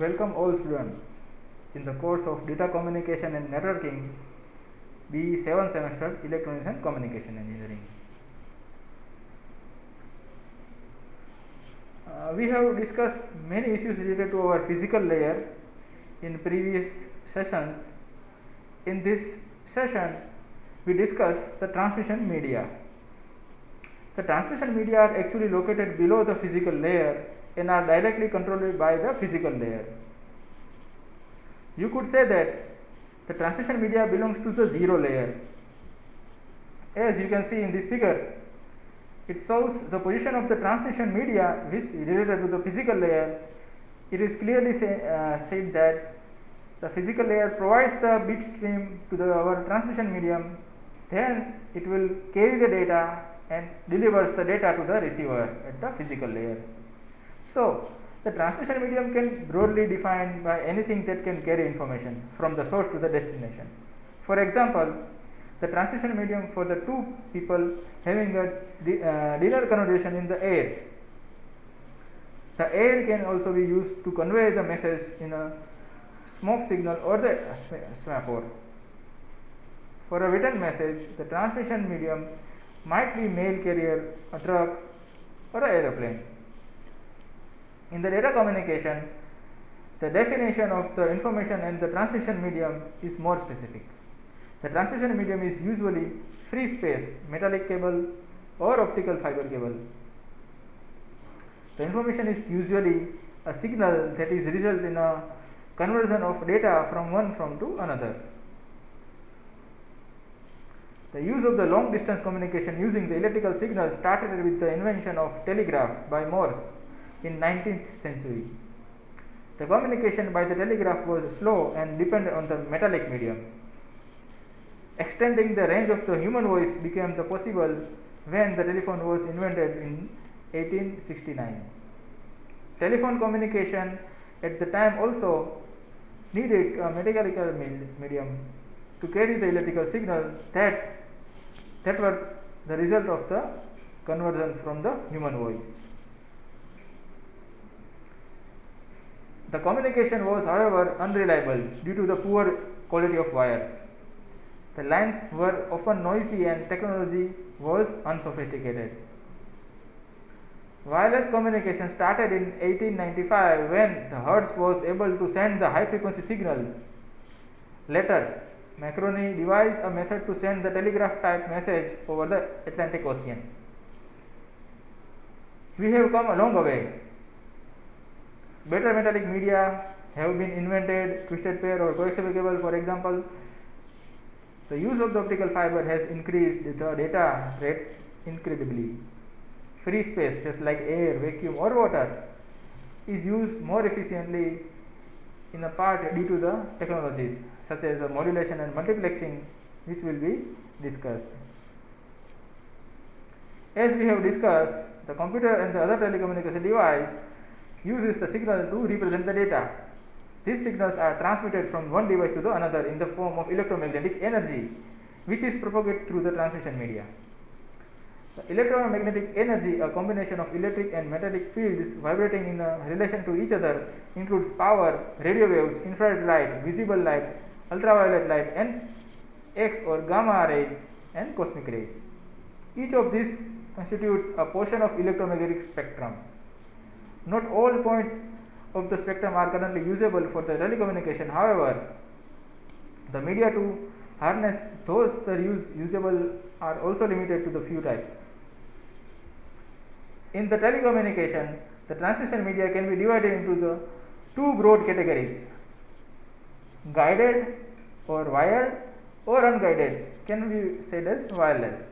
welcome all students in the course of Data Communication and Networking, BE 7th semester Electronics and Communication Engineering. We have discussed many issues related to our physical layer in previous sessions. In this session, we discuss the transmission media. The transmission media are actually located below the physical layer and are directly controlled by the physical layer. You could say that the transmission media belongs to the zero layer. As you can see in this figure, it shows the position of the transmission media which is related to the physical layer. It is clearly said that the physical layer provides the bit stream to our transmission medium, then it will carry the data and delivers the data to the receiver at the physical layer. So, the transmission medium can broadly defined by anything that can carry information from the source to the destination. For example, the transmission medium for the two people having a dinner conversation in the air. The air can also be used to convey the message in a smoke signal or the semaphore. For a written message, the transmission medium might be mail carrier, a truck, or an aeroplane. In the data communication, the definition of the information and the transmission medium is more specific. The transmission medium is usually free space, metallic cable or optical fiber cable. The information is usually a signal that is result in a conversion of data from one form to another. The use of the long distance communication using the electrical signal started with the invention of telegraph by Morse in 19th century. The communication by the telegraph was slow and depended on the metallic medium. Extending the range of the human voice became the possible when the telephone was invented in 1869. Telephone communication at the time also needed a mechanical medium to carry the electrical signal that were the result of the conversion from the human voice. The communication was, however, unreliable due to the poor quality of wires. The lines were often noisy and technology was unsophisticated. Wireless communication started in 1895 when the Hertz was able to send the high frequency signals. Later, Marconi devised a method to send the telegraph type message over the Atlantic Ocean. We have come a long way. Better metallic media have been invented, twisted pair or coaxial cable, for example. The use of the optical fiber has increased the data rate incredibly. Free space, just like air, vacuum or water, is used more efficiently in a part due to the technologies such as modulation and multiplexing, which will be discussed. As we have discussed, the computer and the other telecommunication device uses the signal to represent the data. These signals are transmitted from one device to the another in the form of electromagnetic energy, which is propagated through the transmission media. The electromagnetic energy, a combination of electric and metallic fields vibrating in relation to each other, includes power, radio waves, infrared light, visible light, ultraviolet light, and X or gamma rays and cosmic rays. Each of these constitutes a portion of electromagnetic spectrum. Not all points of the spectrum are currently usable for the telecommunication. However, the media to harness those that are usable are also limited to the few types. In the telecommunication, the transmission media can be divided into the two broad categories: guided or wired, or unguided can be said as wireless.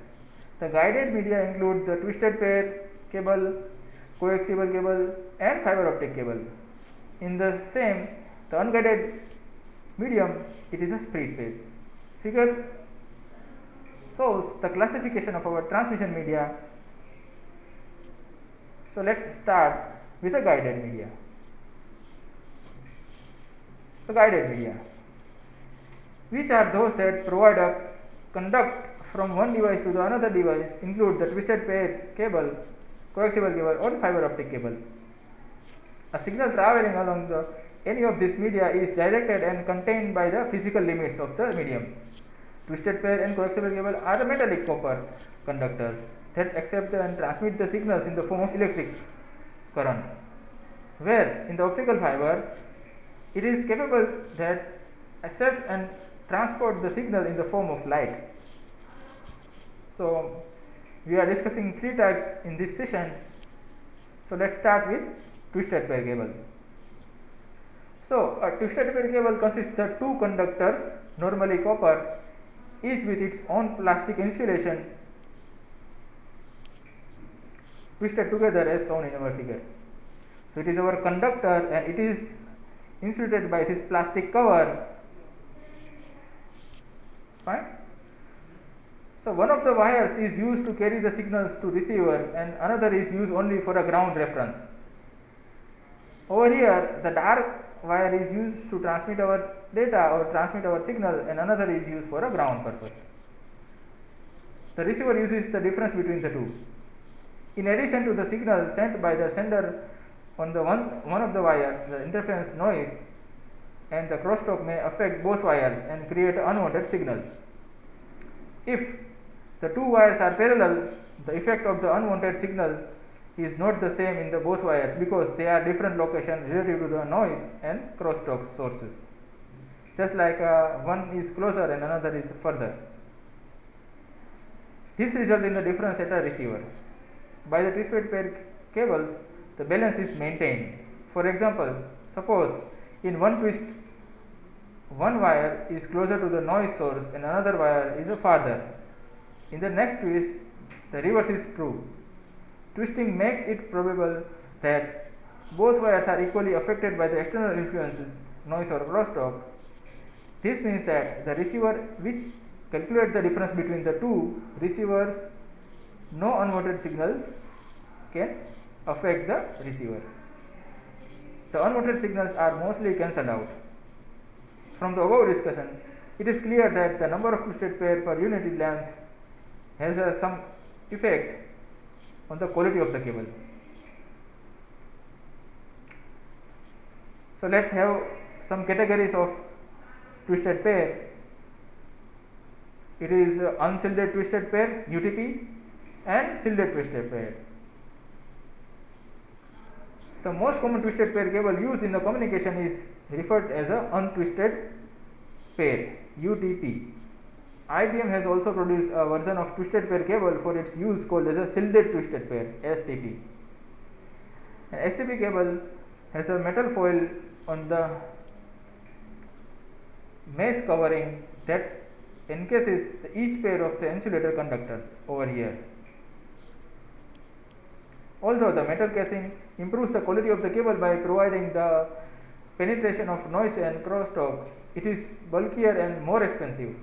The guided media include the twisted pair cable, coaxial cable and fiber optic cable. In the same, the unguided medium, it is a free space. Figure shows the classification of our transmission media. So let's start with the guided media. The guided media, which are those that provide a conduct from one device to the another device, include the twisted pair cable, coaxial cable or the fiber optic cable. A signal traveling along the any of this media is directed and contained by the physical limits of the medium. Twisted pair and coaxial cable are the metallic copper conductors that accept and transmit the signals in the form of electric current, where in the optical fiber it is capable that accept and transport the signal in the form of light. So we are discussing three types in this session. So let's start with twisted pair cable. So a twisted pair cable consists of two conductors, normally copper, each with its own plastic insulation, twisted together as shown in our figure. So it is our conductor and it is insulated by this plastic cover. Fine. So one of the wires is used to carry the signals to receiver and another is used only for a ground reference. Over here the dark wire is used to transmit our data or transmit our signal and another is used for a ground purpose. The receiver uses the difference between the two. In addition to the signal sent by the sender on the one of the wires, the interference noise and the crosstalk may affect both wires and create unwanted signals. If the two wires are parallel, the effect of the unwanted signal is not the same in the both wires because they are different location relative to the noise and crosstalk sources. Just like one is closer and another is further. This results in the difference at a receiver. By the twisted pair cables, the balance is maintained. For example, suppose in one twist, one wire is closer to the noise source and another wire is farther. In the next twist, the reverse is true. Twisting makes it probable that both wires are equally affected by the external influences, noise or crosstalk. This means that the receiver which calculates the difference between the two receivers, no unwanted signals can affect the receiver. The unwanted signals are mostly cancelled out. From the above discussion, it is clear that the number of twisted pair per unit length has some effect on the quality of the cable. So let's have some categories of twisted pair. It is unshielded twisted pair UTP and shielded twisted pair. The most common twisted pair cable used in the communication is referred as a untwisted pair UTP. IBM has also produced a version of twisted pair cable for its use called as a shielded twisted pair STP. An STP cable has a metal foil on the mesh covering that encases each pair of the insulator conductors over here. Also, the metal casing improves the quality of the cable by providing the penetration of noise and crosstalk. It is bulkier and more expensive.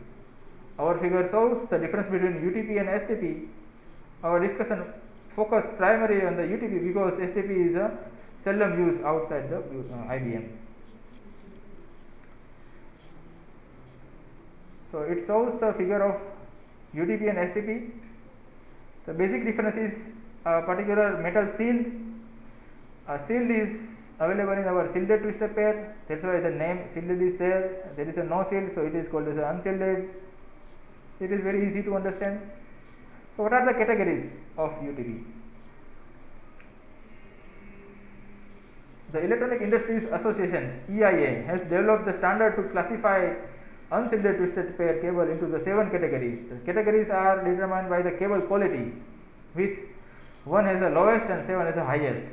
Our figure shows the difference between UTP and STP. Our discussion focused primarily on the UTP because STP is seldom used outside the IBM. So it shows the figure of UTP and STP. The basic difference is a particular metal shield. A shield is available in our shielded twisted pair. That's why the name shielded is there. There is a no shield, so it is called as unshielded. So it is very easy to understand. So what are the categories of UTP? The Electronic Industries Association EIA has developed the standard to classify unshielded twisted pair cable into the 7 categories. The categories are determined by the cable quality, with 1 as the lowest and 7 as the highest.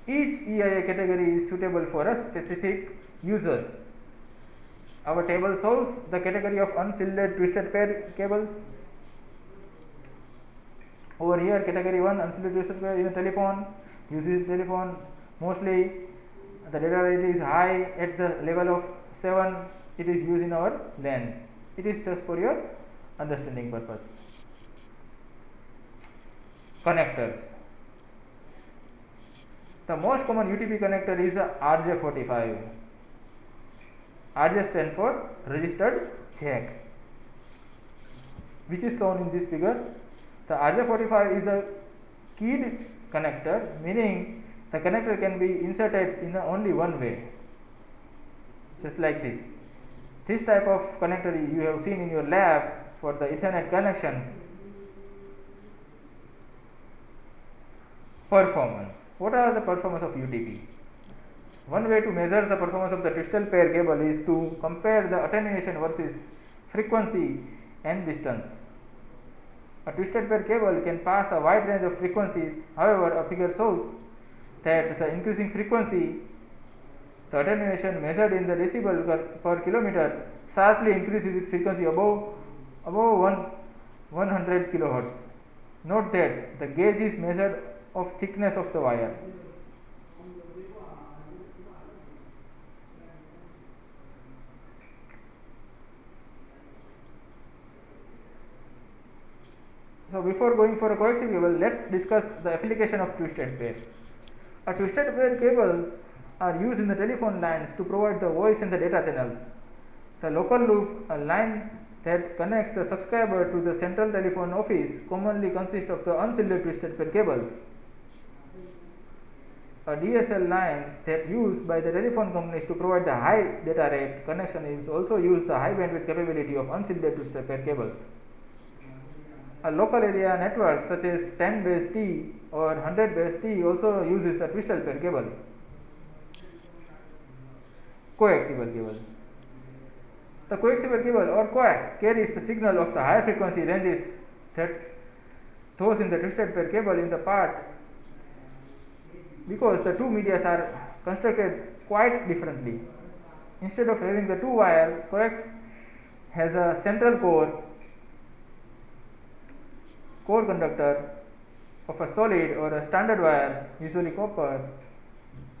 Each EIA category is suitable for a specific users. Our table shows the category of unshielded twisted pair cables. Over here, category 1 unshielded twisted pair in a telephone, uses telephone. Mostly the data rate is high at the level of 7. It is used in our lens. It is just for your understanding purpose. Connectors. The most common UTP connector is a RJ45. RJ stands for registered jack, which is shown in this figure. The RJ45 is a keyed connector, meaning the connector can be inserted in only one way. just like this. This type of connector you have seen in your lab for the Ethernet connections. Performance. What are the performance of UTP? One way to measure the performance of the twisted pair cable is to compare the attenuation versus frequency and distance. A twisted pair cable can pass a wide range of frequencies. However, a figure shows that the increasing frequency, the attenuation measured in the decibel per kilometer, sharply increases with frequency above 100 kilohertz. Note that the gauge is measured of thickness of the wire. So before going for a coaxial cable, let's discuss the application of twisted pair. A twisted pair cables are used in the telephone lines to provide the voice and the data channels. The local loop, a line that connects the subscriber to the central telephone office, commonly consists of the unshielded twisted pair cables. A DSL lines that used by the telephone companies to provide the high data rate connection is also use the high bandwidth capability of unshielded twisted pair cables. A local area network such as 10 base T or 100 base T also uses a twisted pair cable. Coaxial cable. The coaxial cable or coax carries the signal of the higher frequency ranges that those in the twisted pair cable in the part, because the two medias are constructed quite differently. Instead of having the two wire, coax has a central core conductor of a solid or a standard wire, usually copper,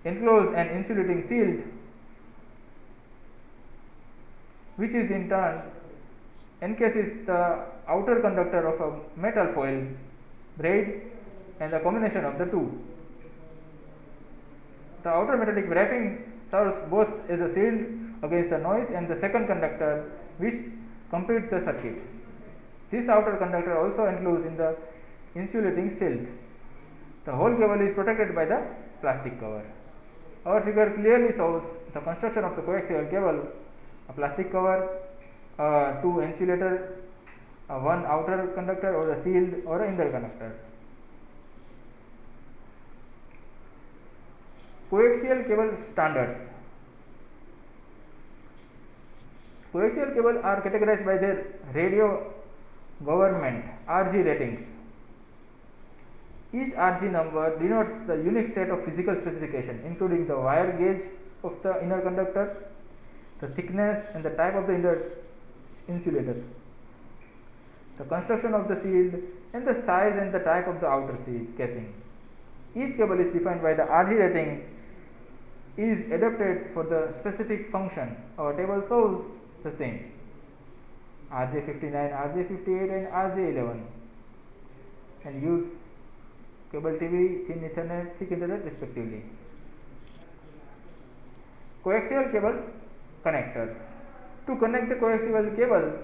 enclosed and insulating shield, which is in turn encases the outer conductor of a metal foil, braid, and the combination of the two. The outer metallic wrapping serves both as a shield against the noise and the second conductor which completes the circuit. This outer conductor also enclosed in the insulating shield. The whole cable is protected by the plastic cover. Our figure clearly shows the construction of the coaxial cable: a plastic cover, two insulator, one outer conductor or a shield or an inner conductor. Coaxial cable standards. Coaxial cables are categorized by their radio government RG ratings. Each RG number denotes the unique set of physical specification, including the wire gauge of the inner conductor, the thickness and the type of the inner insulator, the construction of the shield, and the size and the type of the outer shield casing. Each cable is defined by the RG rating is adapted for the specific function. Our table shows the same: RJ59, RJ58 and RJ11, and use cable TV, thin Ethernet, thick Ethernet respectively. Coaxial cable connectors. To connect the coaxial cable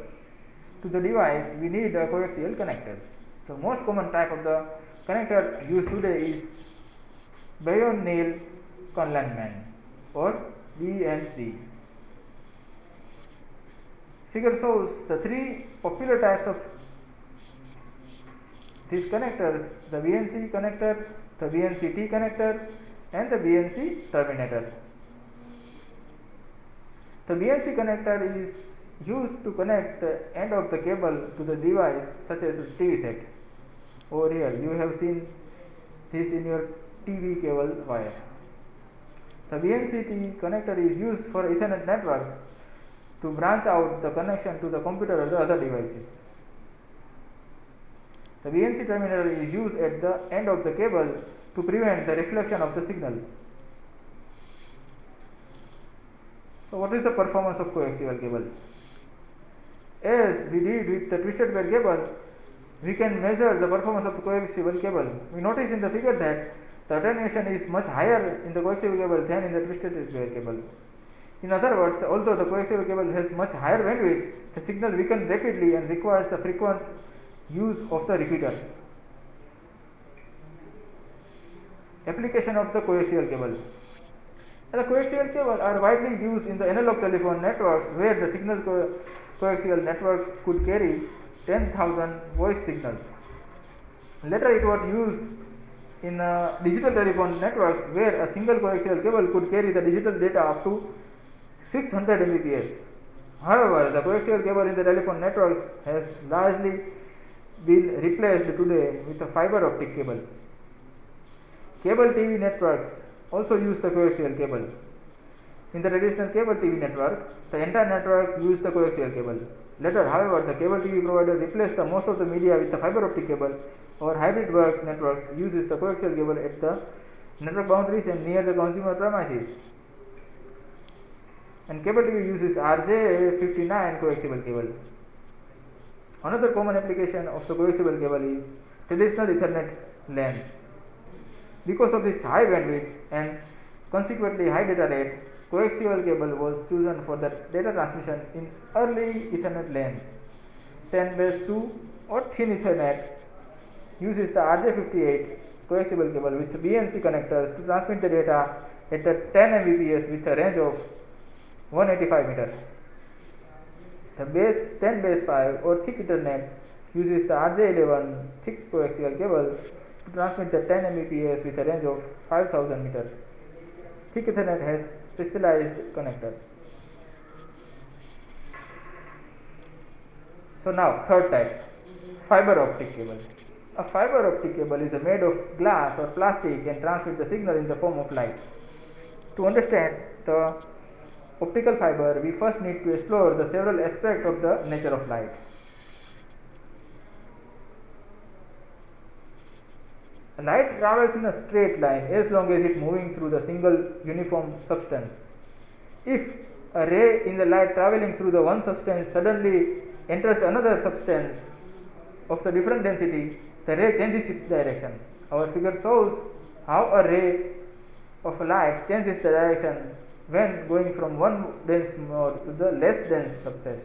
to the device, we need coaxial connectors. The most common type of the connector used today is Bayonne Conlanman or BNC. Figure shows the three popular types of these connectors: the BNC connector, the BNC-T connector, and the BNC terminator. The BNC connector is used to connect the end of the cable to the device, such as a TV set. Over here you have seen this in your TV cable wire. The BNC-T connector is used for Ethernet network to branch out the connection to the computer or the other devices. The BNC terminator is used at the end of the cable to prevent the reflection of the signal. So what is the performance of coaxial cable? As we did with the twisted pair cable, we can measure the performance of the coaxial cable. We notice in the figure that the attenuation is much higher in the coaxial cable than in the twisted pair cable. In other words, although the coaxial cable has much higher bandwidth, the signal weakens rapidly and requires the frequent use of the repeaters. Application of the coaxial cable. And the coaxial cable are widely used in the analog telephone networks where the signal coaxial network could carry 10,000 voice signals. Later it was used in digital telephone networks where a single coaxial cable could carry the digital data up to 600 Mbps. However, the coaxial cable in the telephone networks has largely been replaced today with a fiber optic cable. Cable TV networks also use the coaxial cable. In the traditional cable TV network, the entire network used the coaxial cable. Later, however, the cable TV provider replaced the most of the media with the fiber optic cable, or hybrid work networks uses the coaxial cable at the network boundaries and near the consumer premises. And cable TV uses RJ59 coaxial cable. Another common application of the coaxial cable is traditional Ethernet LANs. Because of its high bandwidth and consequently high data rate, coaxial cable was chosen for the data transmission in early Ethernet LANs. 10/2 or thin Ethernet uses the RJ58 coaxial cable with BNC connectors to transmit the data at the 10 Mbps with a range of 185 meters. The 10/5 or thick Ethernet uses the RJ11 thick coaxial cable to transmit the 10 Mbps with a range of 5000 meters. Thick Ethernet has specialized connectors. So now, third type, fiber optic cable. A fiber optic cable is made of glass or plastic and transmits the signal in the form of light. To understand the optical fiber, we first need to explore the several aspects of the nature of light. Light travels in a straight line as long as it is moving through the single uniform substance. If a ray in the light traveling through the one substance suddenly enters another substance of the different density, the ray changes its direction. Our figure shows how a ray of light changes the direction when going from one dense mode to the less dense substance.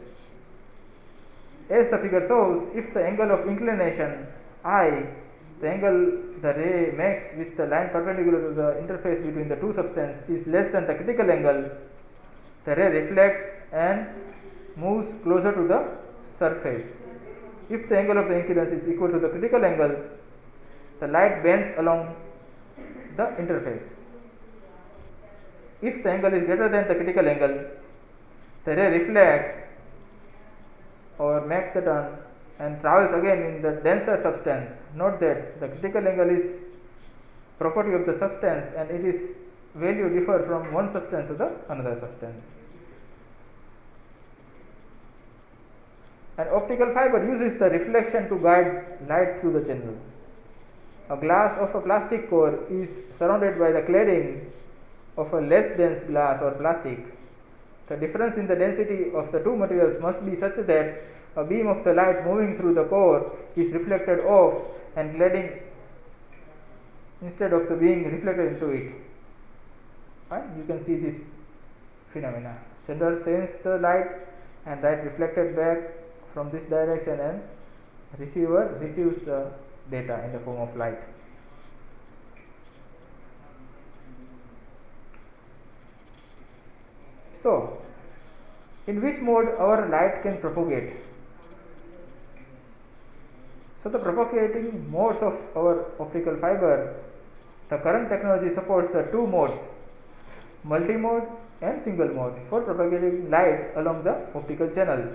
As the figure shows, if the angle of inclination I, the angle the ray makes with the line perpendicular to the interface between the two substances, is less than the critical angle, the ray reflects and moves closer to the surface. If the angle of the incidence is equal to the critical angle, the light bends along the interface. If the angle is greater than the critical angle, the ray reflects or makes the turn and travels again in the denser substance. Note that the critical angle is property of the substance and it is value differ from one substance to the another substance. An optical fiber uses the reflection to guide light through the channel. A glass of a plastic core is surrounded by the cladding of a less dense glass or plastic. The difference in the density of the two materials must be such that a beam of the light moving through the core is reflected off and cladding instead of the being reflected into it. And you can see this phenomena. Sender sends the light and light reflected back from this direction, and receiver receives the data in the form of light. So, in which mode our light can propagate? So, the propagating modes of our optical fiber, the current technology supports the two modes, multi-mode and single mode, for propagating light along the optical channel,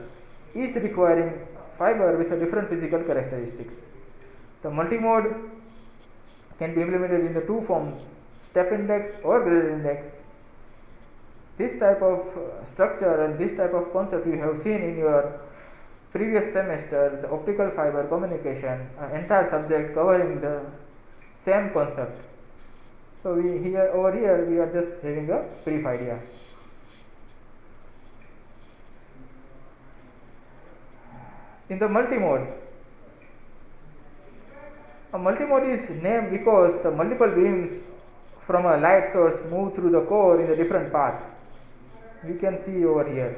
each requiring fiber with a different physical characteristics. The multi-mode can be implemented in the two forms, step index or graded index. This type of structure and this type of concept you have seen in your previous semester, the optical fiber communication, an entire subject covering the same concept. So over here we are just having a brief idea. In the multi-mode, a multi-mode is named because the multiple beams from a light source move through the core in a different path. We can see over here.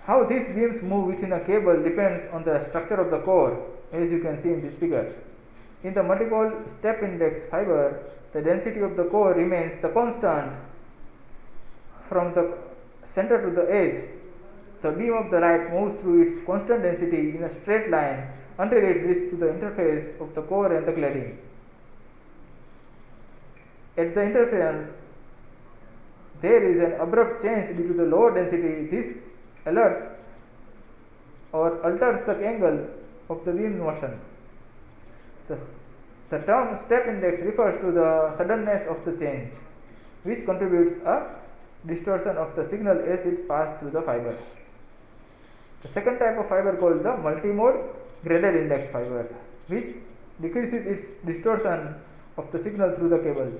How these beams move within a cable depends on the structure of the core, as you can see in this figure. In the multiple step index fiber, the density of the core remains the constant from the center to the edge. The beam of the light moves through its constant density in a straight line until it reaches to the interface of the core and the cladding. At the interference, there is an abrupt change due to the lower density. This alerts or alters the angle of the beam motion. The term step index refers to the suddenness of the change, which contributes a distortion of the signal as it passes through the fiber. The second type of fiber called the multimode graded index fiber, which decreases its distortion of the signal through the cable.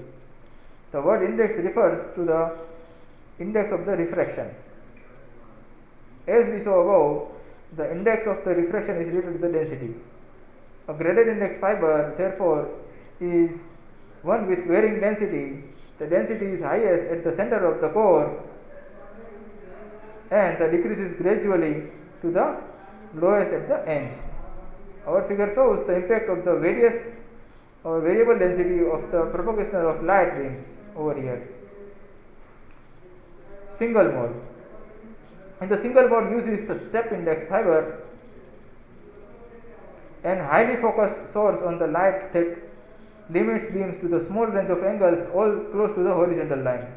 The word index refers to the index of the refraction. As we saw above, the index of the refraction is related to the density. A graded index fiber, therefore, is one with varying density. The density is highest at the center of the core and the decreases gradually to the lowest at the ends. Our figure shows the impact of the various or variable density of the propagation of light beams over here. Single mode. In the single mode uses the step index fiber and highly focused source on the light that limits beams to the small range of angles all close to the horizontal line.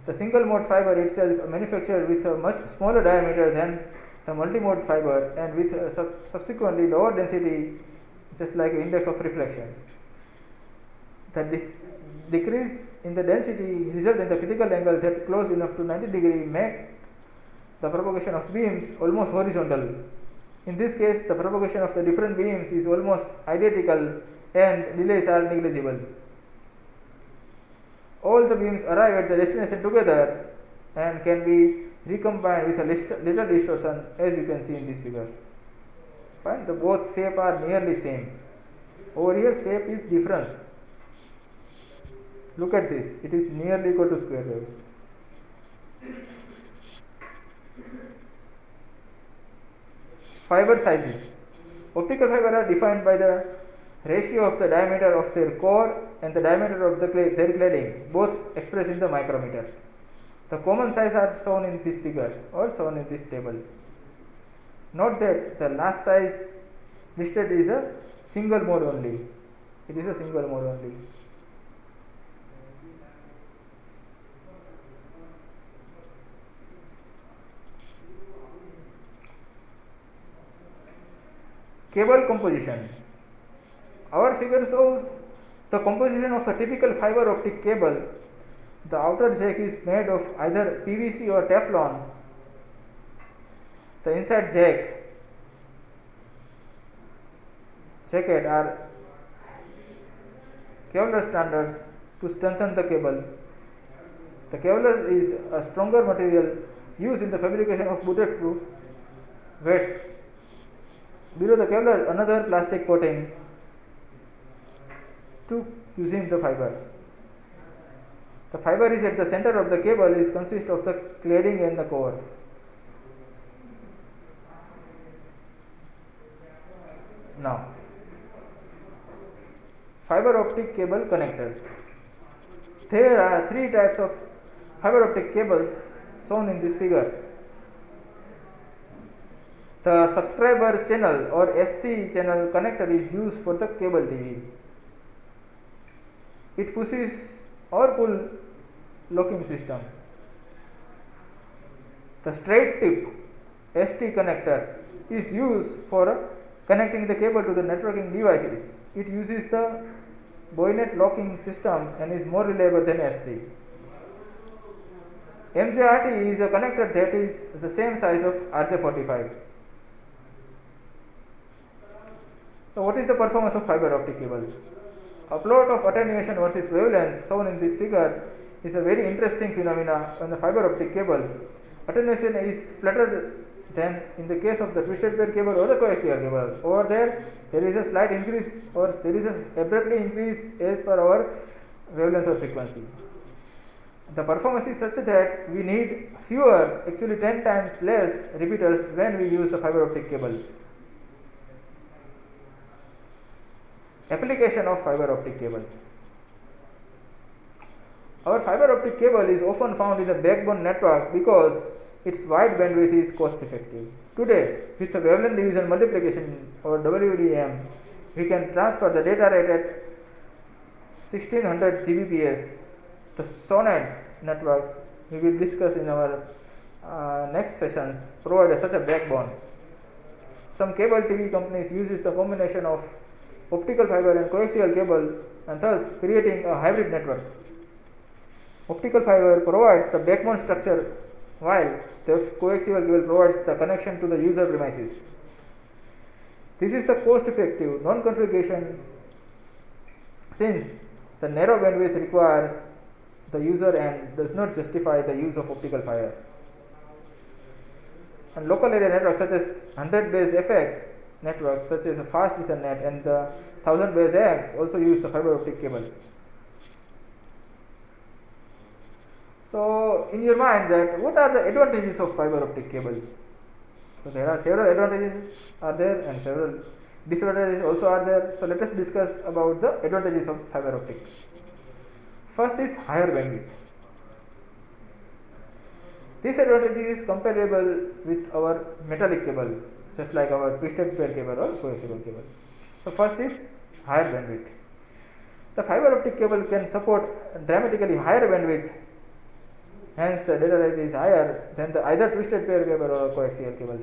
The single mode fiber itself manufactured with a much smaller diameter than the multimode fiber and with a subsequently lower density, just like index of reflection. The decrease in the density result in the critical angle that close enough to 90 degree make the propagation of beams almost horizontal. In this case, the propagation of the different beams is almost identical and delays are negligible. All the beams arrive at the destination together and can be recombined with a little distortion, as you can see in this figure. Fine, the both shape are nearly same. Over here shape is difference. Look at this, it is nearly equal to square waves. Fiber sizes. Optical fiber are defined by the ratio of the diameter of their core and the diameter of their cladding, both expressed in the micrometers. The common size are shown in this figure or shown in this table. Note that the last size listed is a single mode only. It is a single mode only. Cable composition. Our figure shows the composition of a typical fiber optic cable. The outer jack is made of either PVC or Teflon. The inside jacket are Kevlar standards to strengthen the cable. The Kevlar is a stronger material used in the fabrication of bulletproof vests. Below the Kevlar, another plastic coating to using the fiber. The fiber is at the center of the cable is consists of the cladding and the core. Now, fiber optic cable connectors. There are three types of fiber optic cables shown in this figure. The subscriber channel or SC channel connector is used for the cable TV. It pushes or pull locking system. The straight tip ST connector is used for connecting the cable to the networking devices. It uses the Boynet locking system and is more reliable than SC. MJRT is a connector that is the same size of RJ45. So what is the performance of fiber optic cable? A plot of attenuation versus wavelength shown in this figure is a very interesting phenomena on the fiber optic cable. Attenuation is flatter than in the case of the twisted pair cable or the coaxial cable. Over there is a slight increase or there is a abruptly increase as per our wavelength or frequency. The performance is such that we need fewer, actually 10 times less repeaters when we use the fiber optic cables. Application of fiber optic cable. Our fiber optic cable is often found in the backbone network because its wide bandwidth is cost effective. Today, with the wavelength division multiplication or WDM, we can transfer the data rate at 1600 Gbps. The SONET networks we will discuss in our next sessions provide such a backbone. Some cable TV companies uses the combination of optical fiber and coaxial cable and thus creating a hybrid network. Optical fiber provides the backbone structure while the coaxial cable provides the connection to the user premises. This is the cost effective non-configuration since the narrow bandwidth requires the user and does not justify the use of optical fiber. And local area networks such as 100 base FX networks such as a fast Ethernet and the 1000 base X also use the fiber optic cable. So in your mind that what are the advantages of fiber optic cable? So there are several advantages are there and several disadvantages also are there. So let us discuss about the advantages of fiber optic. First is higher bandwidth. This advantage is comparable with our metallic cable, just like our twisted pair cable or coaxial cable. So first is higher bandwidth. The fiber optic cable can support dramatically higher bandwidth, hence the data rate is higher than the either twisted pair cable or coaxial cable.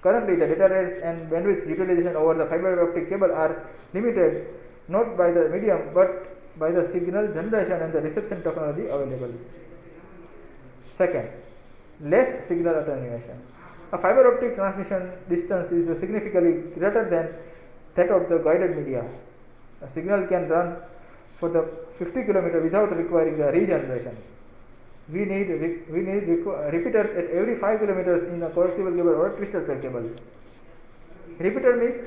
Currently, the data rates and bandwidth utilization over the fiber optic cable are limited not by the medium but by the signal generation and the reception technology available. Second, less signal attenuation. A fiber optic transmission distance is significantly greater than that of the guided media. A signal can run for the 50 km without requiring the regeneration. We need repeaters at every 5 km in a coaxial cable or twisted pair cable. Repeater means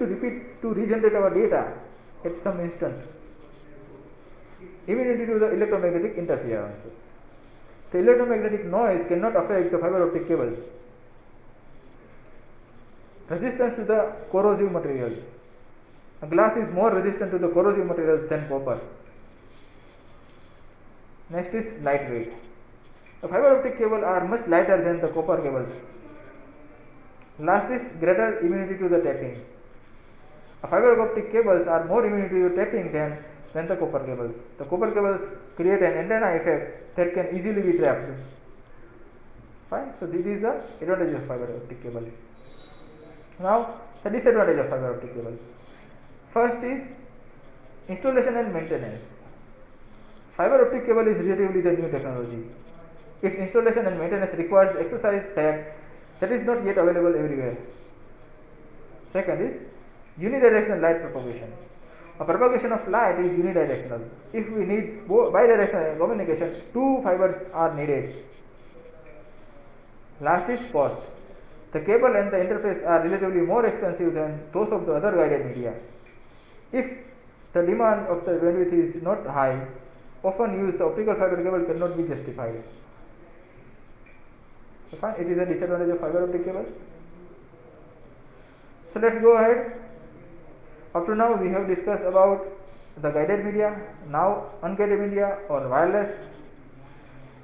to regenerate our data at some instant. Immunity to the electromagnetic interferences. The electromagnetic noise cannot affect the fiber optic cable. Resistance to the corrosive material. A glass is more resistant to the corrosive materials than copper. Next is lightweight. The fiber optic cable are much lighter than the copper cables. Last is greater immunity to the tapping. The fiber optic cables are more immune to the tapping than the copper cables. The copper cables create an antenna effect that can easily be trapped. Fine. So this is the advantage of fiber optic cable. Now the disadvantage of fiber optic cable. First is installation and maintenance. Fiber optic cable is relatively the new technology. Its installation and maintenance requires exercise that is not yet available everywhere. Second is unidirectional light propagation. A propagation of light is unidirectional. If we need bidirectional communication, two fibers are needed. Last is cost. The cable and the interface are relatively more expensive than those of the other guided media. If the demand of the bandwidth is not high, often used the optical fiber cable cannot be justified. So fine, it is a disadvantage of fiber optic cable. So let's go ahead. Up to now we have discussed about the guided media, now unguided media or wireless.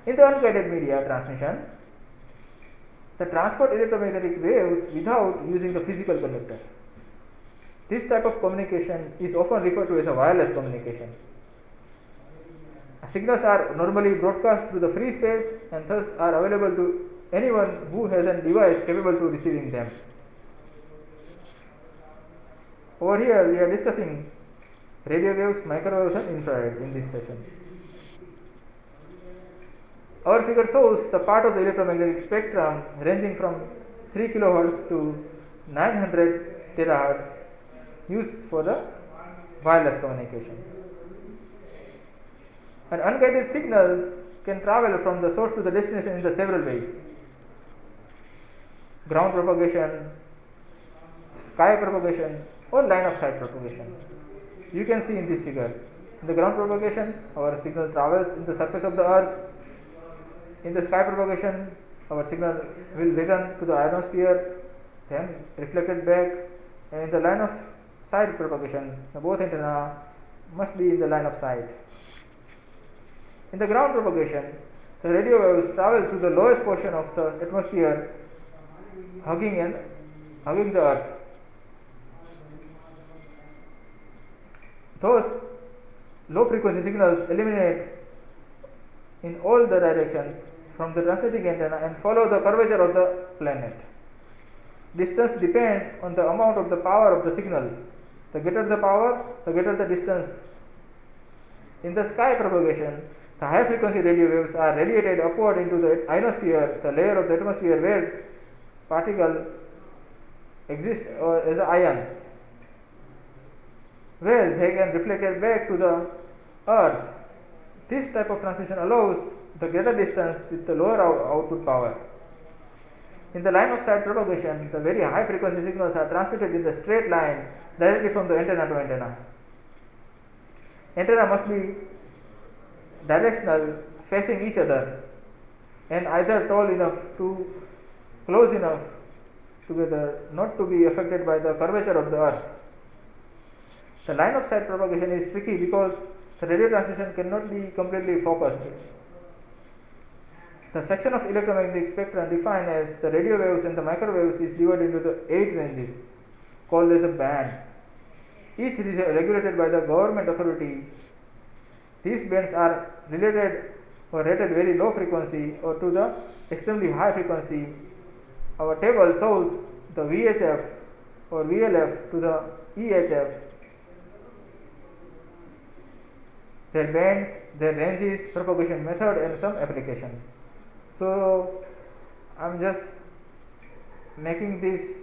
In the unguided media transmission, the transport electromagnetic waves without using the physical conductor. This type of communication is often referred to as a wireless communication. Signals are normally broadcast through the free space and thus are available to anyone who has a device capable to receiving them. Over here we are discussing radio waves, microwaves and infrared in this session. Our figure shows the part of the electromagnetic spectrum ranging from 3 kHz to 900 THz used for the wireless communication. And unguided signals can travel from the source to the destination in the several ways. Ground propagation, sky propagation or line of sight propagation. You can see in this figure. In the ground propagation, our signal travels in the surface of the earth. In the sky propagation, our signal will return to the ionosphere, then reflected back. And in the line of sight propagation, both antenna must be in the line of sight. In the ground propagation, the radio waves travel through the lowest portion of the atmosphere, hugging the earth. Those low frequency signals eliminate in all the directions from the transmitting antenna and follow the curvature of the planet. Distance depends on the amount of the power of the signal. The greater the power, the greater the distance. In the sky propagation, the high frequency radio waves are radiated upward into the ionosphere, the layer of the atmosphere where particles exist as ions, where they can reflect it back to the earth. This type of transmission allows the greater distance with the lower output power. In the line of sight propagation, the very high frequency signals are transmitted in the straight line directly from the antenna to antenna. Antenna must be directional, facing each other, and either tall enough to close enough together not to be affected by the curvature of the earth. The line of sight propagation is tricky because the radio transmission cannot be completely focused. The section of electromagnetic spectrum defined as the radio waves and the microwaves is divided into the 8 ranges called as bands. Each is regulated by the government authorities. These bands are related or rated very low frequency or to the extremely high frequency. Our table shows the VHF or VLF to the EHF, their bands, their ranges, propagation method, and some application. So I am just making this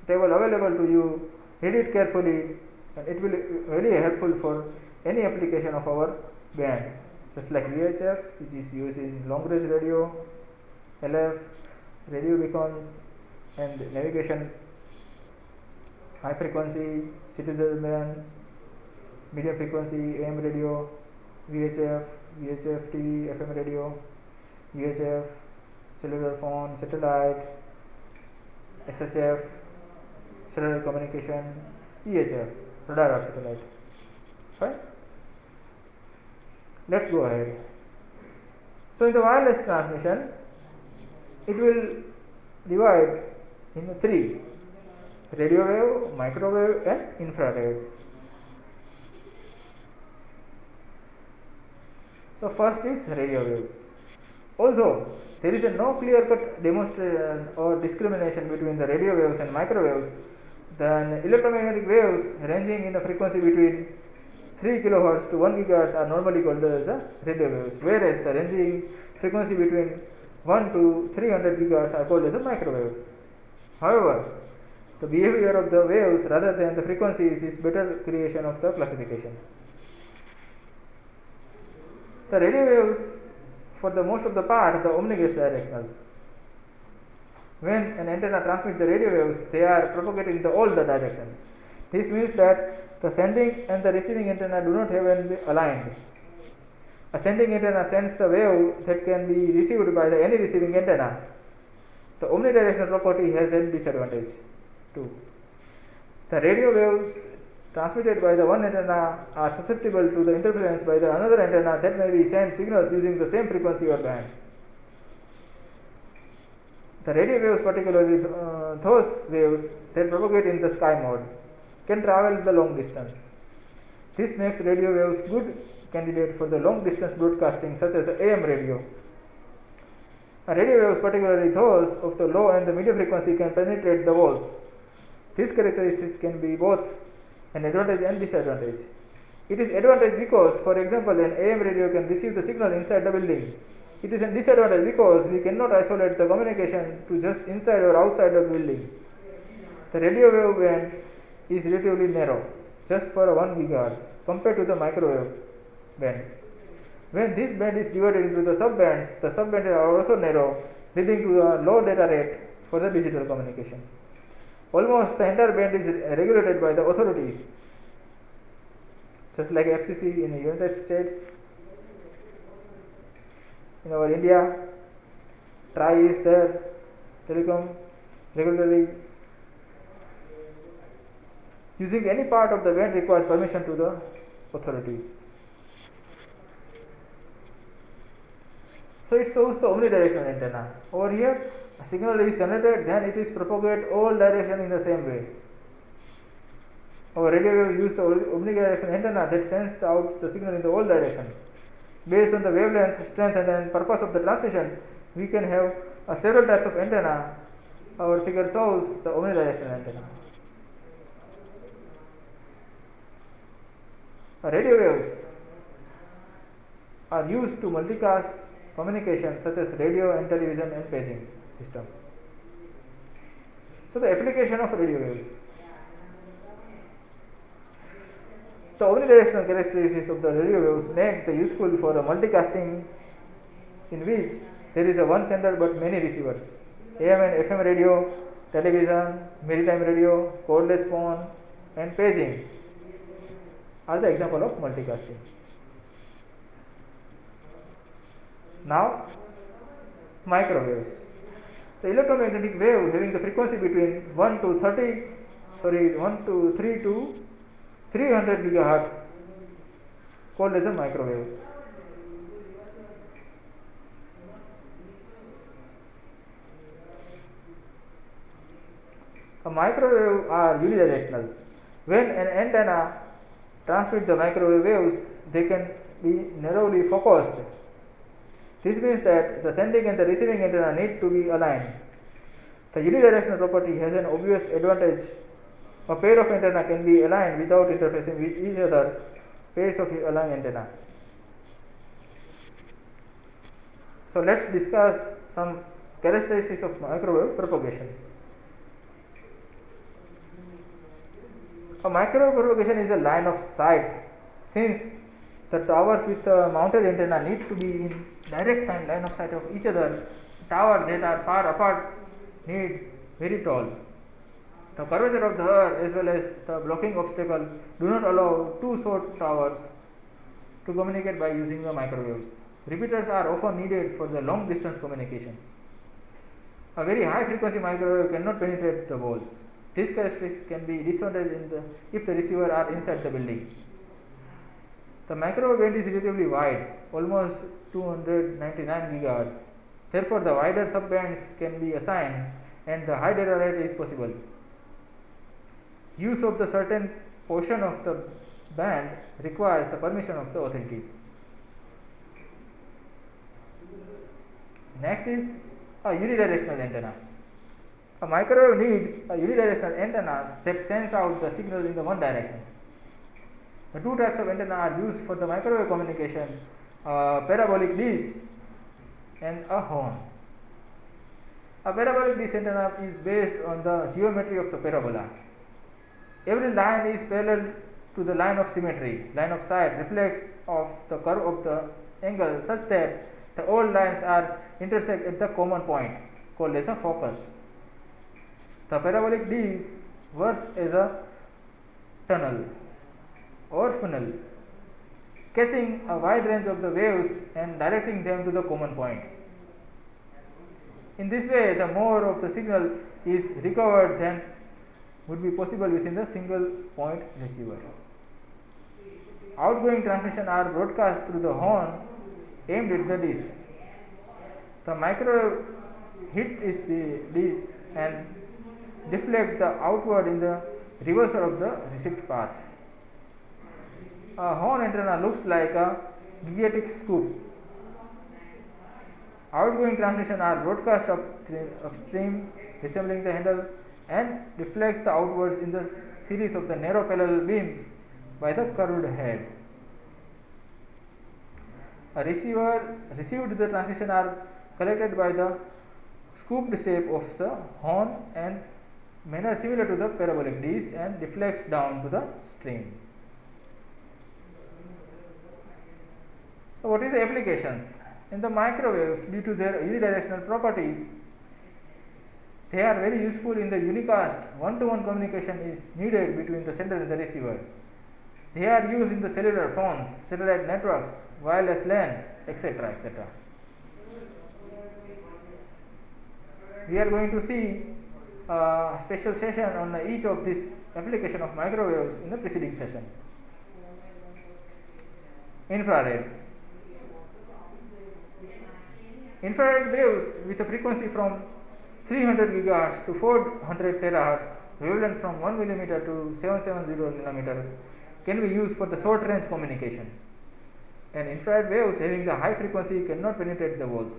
table available to you. Read it carefully, and it will be very helpful for any application of our band, just like VHF, which is used in long range radio, LF, radio beacons, and navigation, high frequency, citizen band, medium frequency, AM radio, VHF, VHF TV, FM radio, UHF, cellular phone, satellite, SHF, cellular communication, EHF, radar or satellite. Fine. Let's go ahead. So in the wireless transmission, it will divide into 3: radio wave, microwave, and infrared. So first is radio waves. Although there is no clear-cut demonstration or discrimination between the radio waves and microwaves, then electromagnetic waves ranging in a frequency between 3 kHz to 1 GHz are normally called as radio waves, whereas the ranging frequency between 1 to 300 GHz are called as a microwave. However, the behavior of the waves rather than the frequencies is better creation of the classification. The radio waves, for the most of the part, the omnigas directional. When an antenna transmits the radio waves, they are propagated in all the directions. This means that the sending and the receiving antenna do not have to be aligned. A sending antenna sends the wave that can be received by any receiving antenna. The omnidirectional property has a disadvantage too. The radio waves transmitted by the one antenna are susceptible to the interference by the another antenna that may be send signals using the same frequency or band. The radio waves, particularly those waves that propagate in the sky mode, can travel the long distance. This makes radio waves good candidate for the long distance broadcasting such as AM radio. Radio waves, particularly those of the low and the medium frequency, can penetrate the walls. These characteristics can be both an advantage and disadvantage. It is advantage because, for example, an AM radio can receive the signal inside the building. It is a disadvantage because we cannot isolate the communication to just inside or outside the building. The radio wave band is relatively narrow, just for 1 GHz compared to the microwave band. When this band is divided into the sub-bands are also narrow, leading to a low data rate for the digital communication. Almost the entire band is regulated by the authorities, just like FCC in the United States. In our India, TRAI is there, telecom regulatory. Using any part of the band requires permission to the authorities. So it shows the omnidirectional antenna. Over here, a signal is generated, then it is propagated all direction in the same way. Our radio waves use the omnidirectional antenna that sends out the signal in the all direction. Based on the wavelength, strength, and then purpose of the transmission, we can have several types of antenna. Our figure shows the omnidirectional antenna. Radio waves are used to multicast communication such as radio and television and paging system. So the application of radio waves. The omnidirectional characteristics of the radio waves make them useful for a multicasting in which there is a one sender but many receivers. AM and FM radio, television, maritime radio, cordless phone, and paging are the example of multicasting. Now, microwaves. The electromagnetic wave having the frequency between 1 to 3 to 300 gigahertz called as a microwave. A microwave are unidirectional. When an antenna transmits the microwave waves, they can be narrowly focused. This means that the sending and the receiving antenna need to be aligned. The unidirectional property has an obvious advantage. A pair of antenna can be aligned without interfacing with each other pairs of aligned antenna. So let's discuss some characteristics of microwave propagation. A microwave propagation is a line of sight. Since the towers with a mounted antenna need to be in direct line of sight of each other, towers that are far apart need very tall. The curvature of the earth as well as the blocking obstacle do not allow two short towers to communicate by using the microwaves. Repeaters are often needed for the long distance communication. A very high frequency microwave cannot penetrate the walls. This characteristic can be disadvantaged if the receiver are inside the building. The microwave band is relatively wide, almost 299 GHz. Therefore, the wider subbands can be assigned and the high data rate is possible. Use of the certain portion of the band requires the permission of the authorities. Next is a unidirectional antenna. A microwave needs a unidirectional antenna that sends out the signal in the one direction. The two types of antenna are used for the microwave communication: a parabolic dish and a horn. A parabolic dish antenna is based on the geometry of the parabola. Every line is parallel to the line of symmetry. Line of sight reflects of the curve of the angle such that the all lines are intersect at the common point called as a focus. The parabolic dish works as a tunnel or funnel, catching a wide range of the waves and directing them to the common point. In this way, the more of the signal is recovered than would be possible within the single point receiver. Outgoing transmission are broadcast through the horn aimed at the dish. The microwave hits the dish and deflect the outward in the reversal of the received path. A horn antenna looks like a gigantic scoop. Outgoing transmission are broadcast upstream, resembling the handle, and reflects the outwards in the series of the narrow parallel beams by the curved head. A receiver received the transmission are collected by the scooped shape of the horn and manner similar to the parabolic dish and deflects down to the stream. So what is the applications? In the microwaves, due to their unidirectional properties, they are very useful in the unicast. One-to-one communication is needed between the sender and the receiver. They are used in the cellular phones, satellite networks, wireless LAN, etc. etc. We are going to see a special session on each of these application of microwaves in the preceding session. Infrared. Infrared waves with a frequency from 300 gigahertz to 400 terahertz, wavelength from 1 millimeter to 770 millimeter, can be used for the short range communication. And infrared waves having the high frequency cannot penetrate the walls.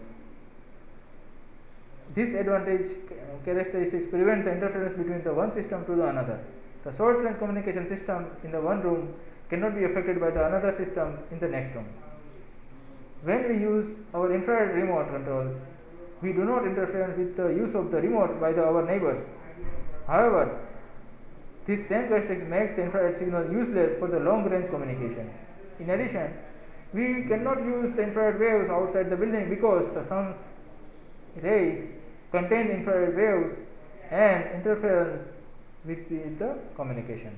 This advantage characteristics prevent the interference between the one system to the another. The short range communication system in the one room cannot be affected by the another system in the next room. When we use our infrared remote control, we do not interfere with the use of the remote by our neighbors. However, these same characteristics make the infrared signal useless for the long range communication. In addition, we cannot use the infrared waves outside the building because the sun's rays contain infrared waves and interference with the communication.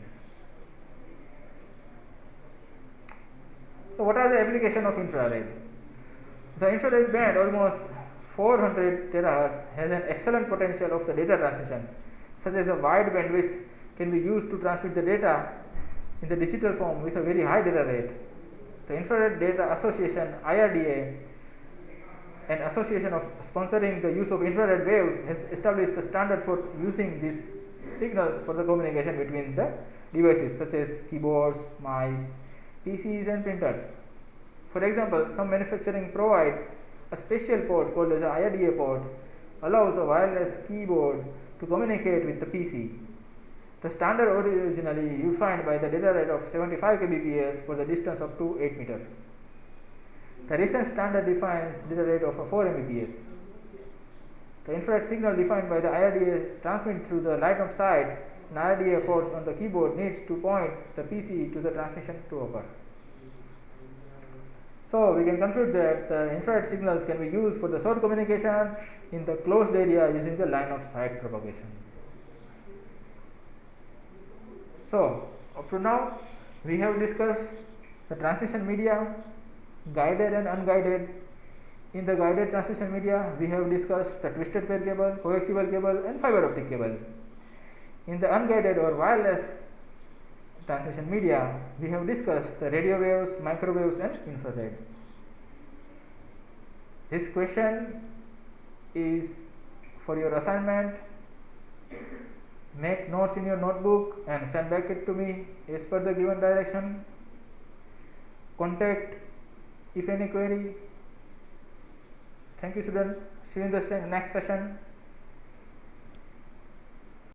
So what are the applications of infrared? The infrared band, almost 400 terahertz, has an excellent potential of the data transmission, such as a wide bandwidth can be used to transmit the data in the digital form with a very high data rate. The Infrared Data Association (IRDA), an association of sponsoring the use of infrared waves, has established the standard for using these signals for the communication between the devices such as keyboards, mice, PCs and printers. For example, some manufacturing provides a special port called as an IRDA port, allows a wireless keyboard to communicate with the PC. The standard originally defined by the data rate of 75 kbps for the distance up to 8 meters. The recent standard defines data rate of 4 Mbps. The infrared signal defined by the IRDA transmit through the line of sight and IRDA ports on the keyboard needs to point the PC to the transmission to occur. So we can conclude that the infrared signals can be used for the short communication in the closed area using the line of sight propagation. So up to now we have discussed the transmission media, guided and unguided. In the guided transmission media we have discussed the twisted pair cable, coaxial cable and fiber optic cable. In the unguided or wireless transmission media we have discussed the radio waves, microwaves and infrared. This question is for your assignment. Make notes in your notebook and send back it to me as per the given direction. Contact if any query. Thank you, student. See you in the next session.